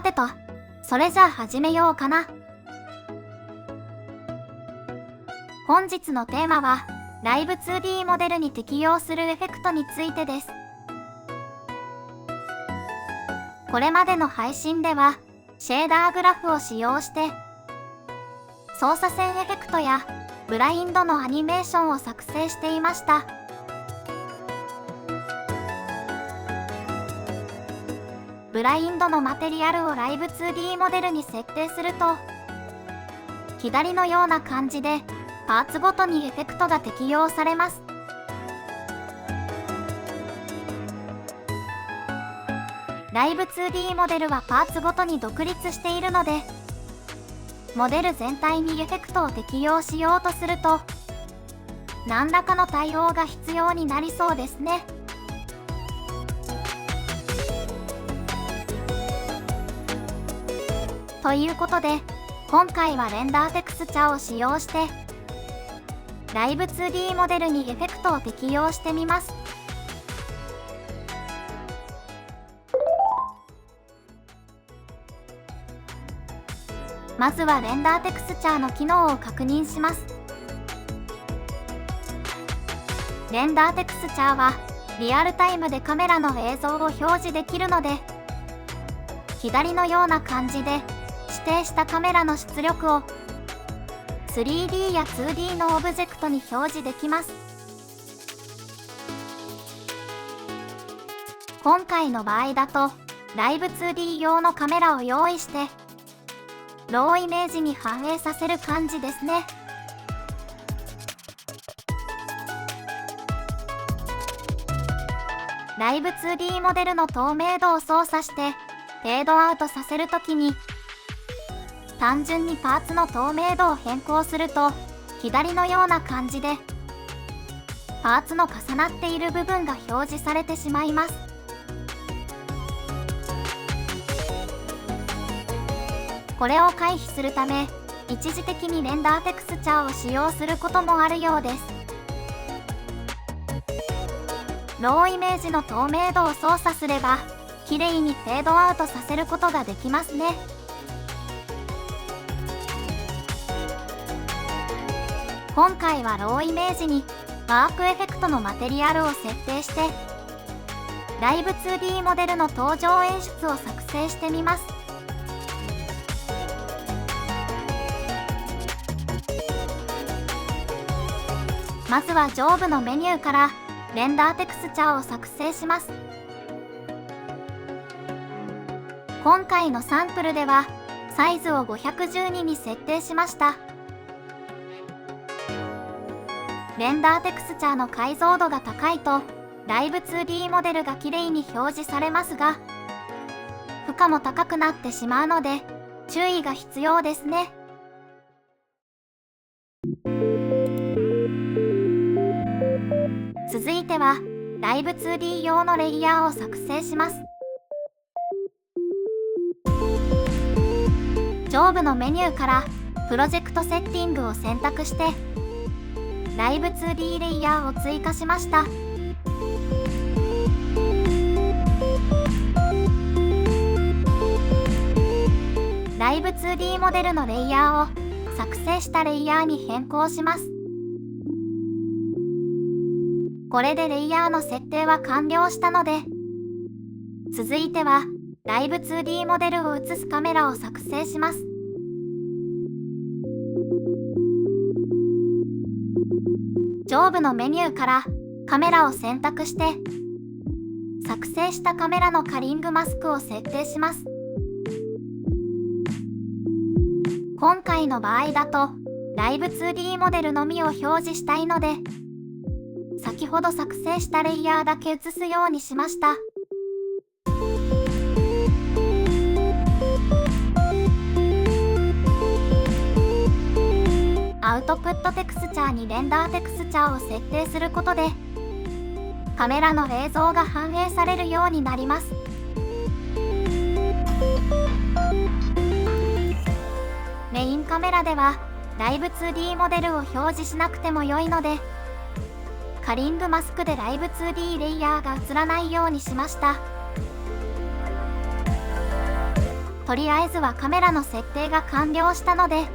さてと、それじゃあ始めようかな。本日のテーマは、ライブ 2D モデルに適用するエフェクトについてです。これまでの配信では、シェーダーグラフを使用して、操作線エフェクトやブラインドのアニメーションを作成していました。ブラインドのマテリアルをライブ 2D モデルに設定すると、左のような感じでパーツごとにエフェクトが適用されます。ライブ 2D モデルはパーツごとに独立しているので、モデル全体にエフェクトを適用しようとすると、何らかの対応が必要になりそうですね。ということで、今回はレンダーテクスチャを使用して、ライブ 2D モデルにエフェクトを適用してみます。まずはレンダーテクスチャの機能を確認します。レンダーテクスチャはリアルタイムでカメラの映像を表示できるので、左のような感じで指定したカメラの出力を 3D や 2D のオブジェクトに表示できます。今回の場合だと、ライブ 2D 用のカメラを用意して、ローイメージに反映させる感じですね。ライブ 2D モデルの透明度を操作してフェードアウトさせるときに、単純にパーツの透明度を変更すると、左のような感じでパーツの重なっている部分が表示されてしまいます。これを回避するため、一時的にレンダーテクスチャを使用することもあるようです。ローイメージの透明度を操作すれば、きれいにフェードアウトさせることができますね。今回はローイメージにワークエフェクトのマテリアルを設定して、ライブ 2D モデルの登場演出を作成してみます。まずは上部のメニューからレンダーテクスチャを作成します。今回のサンプルではサイズを512に設定しました。レンダーテクスチャの解像度が高いとライブ 2D モデルがきれいに表示されますが、負荷も高くなってしまうので注意が必要ですね。続いてはライブ 2D 用のレイヤーを作成します。上部のメニューからプロジェクトセッティングを選択して、ライブ 2D レイヤーを追加しました。ライブ 2D モデルのレイヤーを作成したレイヤーに変更します。これでレイヤーの設定は完了したので、続いてはライブ 2D モデルを映すカメラを作成します。上部のメニューからカメラを選択して、作成したカメラのカリングマスクを設定します。今回の場合だとライブ 2D モデルのみを表示したいので、先ほど作成したレイヤーだけ映すようにしました。アウトプットテクスチャにレンダーテクスチャを設定することで、カメラの映像が反映されるようになります。メインカメラではライブ 2D モデルを表示しなくても良いので、カリングマスクでライブ 2D レイヤーが映らないようにしました。とりあえずはカメラの設定が完了したので、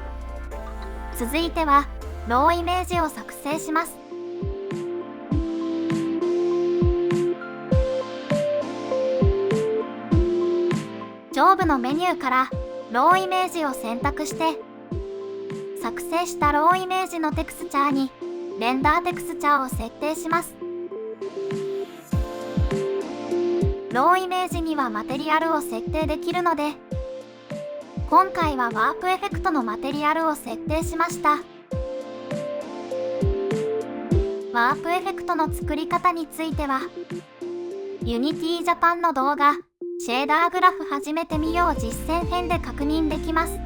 続いてはローイメージを作成します。上部のメニューからローイメージを選択して、作成したローイメージのテクスチャーにレンダーテクスチャーを設定します。ローイメージにはマテリアルを設定できるので、今回はワープエフェクトのマテリアルを設定しました。ワープエフェクトの作り方については、Unity Japan の動画、シェーダーグラフ始めてみよう実践編で確認できます。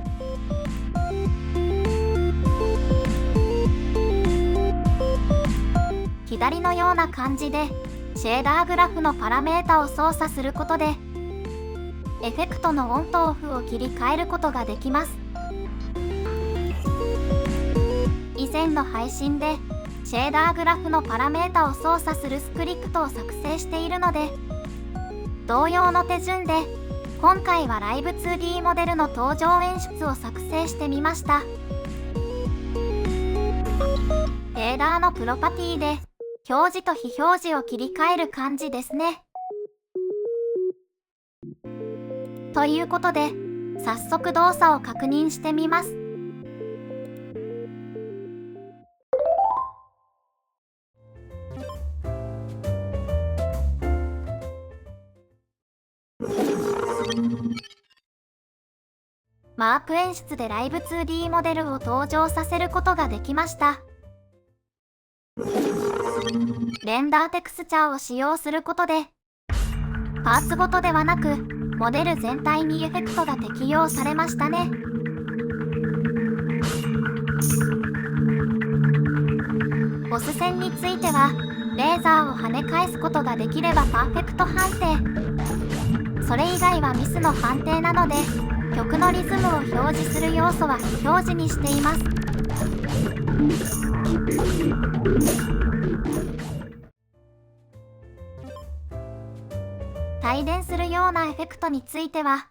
左のような感じで、シェーダーグラフのパラメータを操作することで、エフェクトのオンとオフを切り替えることができます。以前の配信で、シェーダーグラフのパラメータを操作するスクリプトを作成しているので、同様の手順で、今回はライブ 2D モデルの登場演出を作成してみました。フェーダーのプロパティで、表示と非表示を切り替える感じですね。ということで、早速動作を確認してみます。ワープ演出でライブ 2D モデルを登場させることができました。レンダーテクスチャーを使用することで、パーツごとではなく、モデル全体にエフェクトが適用されましたね。ボス戦については、レーザーを跳ね返すことができればパーフェクト判定。それ以外はミスの判定なので、曲のリズムを表示する要素は非表示にしています。帯電するようなエフェクトについては、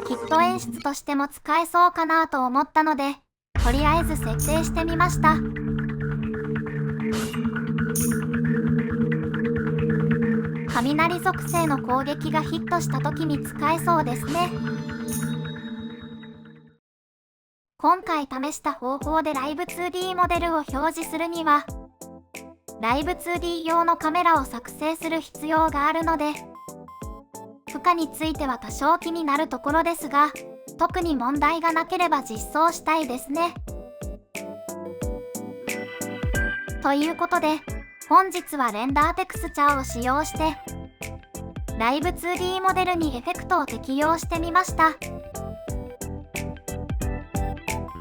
キット演出としても使えそうかなと思ったので、とりあえず設定してみました。雷属性の攻撃がヒットした時に使えそうですね。今回試した方法でライブ 2D モデルを表示するには、ライブ 2D 用のカメラを作成する必要があるので、負荷については多少気になるところですが、特に問題がなければ実装したいですね。ということで、本日はレンダーテクスチャーを使用して、ライブ 2D モデルにエフェクトを適用してみました。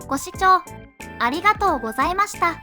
ご視聴ありがとうございました。